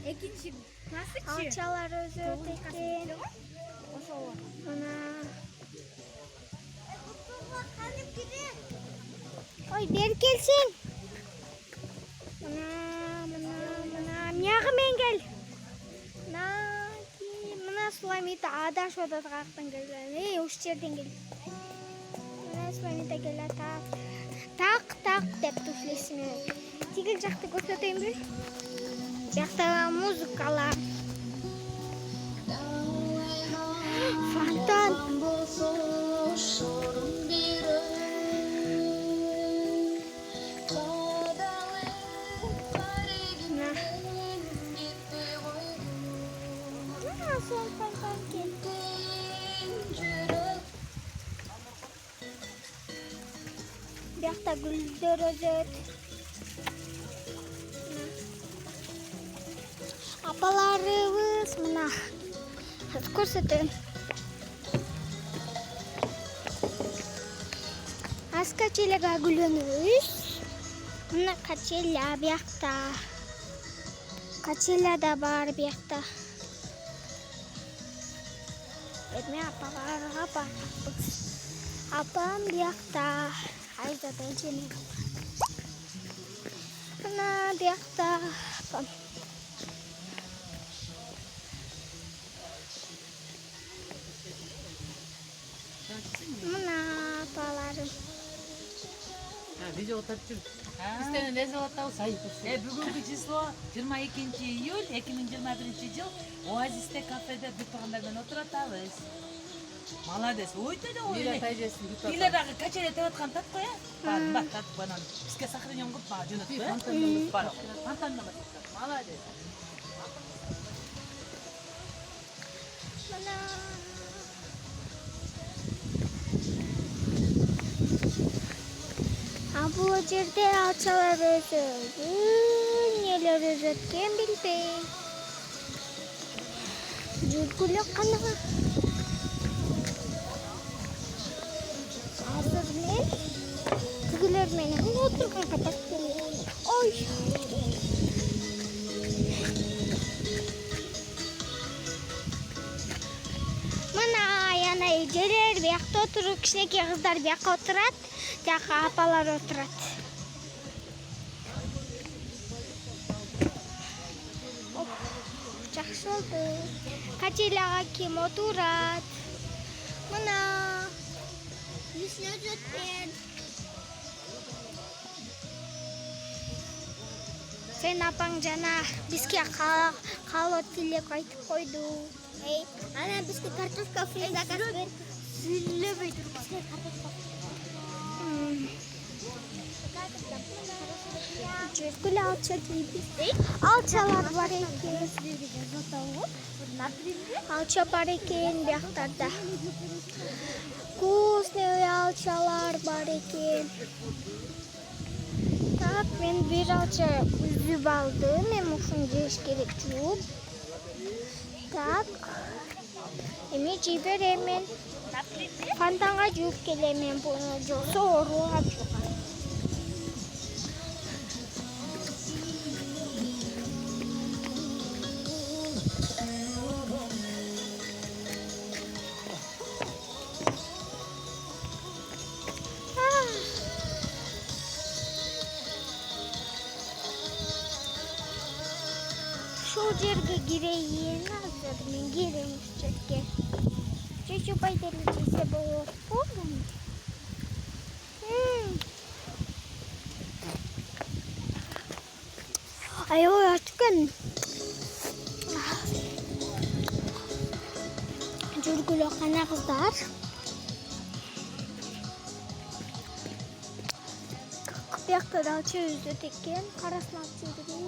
Экинчи классычы. Алчалар өзөт экен. Ошол. Мына. Ой, бери келсең. Мына. Мияга мен кел. Мына Суламита адашып атат каяктан келген. Уш жерден кел. Мына Суламита келет. Так деп туфлесине. Тигил жакты көрсөтөйүнбү? Жакта музыкалар. Фонтан. Сол фонтан кетти. Биякта гүлдөр өсөт. Апаларыбыз мына. Көрсөтөйүн. Аскачелега гүлөнөбүз. Мына качеля биякта. Качеля да бар биякта. Эми апаларга барабыз. Апам биякта. Айзада жени. Мына биякта апам. Мына апаларым. Видео отатчу. Бізден лезі отау сайып. Бүгінгі число 22 июль 2021 жыл Оазисте кафеде бір тұрғандармен отыратабыз. Молодец. Ойты да ой. Билердағы качере теватқан татқо я? Бар, татқо анан. Бізге сахаринен қып баға жөнөтті. Бар. Фонтанна бар. Молодец. Мына бул жерде алчалар өсөт. Нелер өсөткөн билбейм. Жүргүлө канага. Азыр мен тигилер менен отурганга баштайм. Ой. Мына яна эжелер биякта отуруп, кичинекей кыздар биякка отурат. Жака апалар отурат. Жакшы болду. Качеляга ким отурат? Мына. Үстүнө өтпөйт. Сен апаң жана бизге каалоо тилек айтып койду. Анан бизге картошка фри заказ бер. Сүйлөбөй тур. Бизге картошка. Жүргүлө алча кейбиз. Алчалар бар экен. Алча бар экен бияктарда. Вкусный алчалар бар экен. Так, мен бир алча үзүп алдым. Эми ушуну жеш керек жууп. Так. Эми жей берем мен. Фонтанга жууп келем мен буну. Жоксо ооруга чыгат. Şu жерге gireyim. Hazır мен gireyim şu жерге. Чуть-чуть пайдаланса болот. Болдуму? Ой, ачкан. Жүргүлө кана кыздар. Биякта да алча өзөт экен. Карасын алып жүргүлө.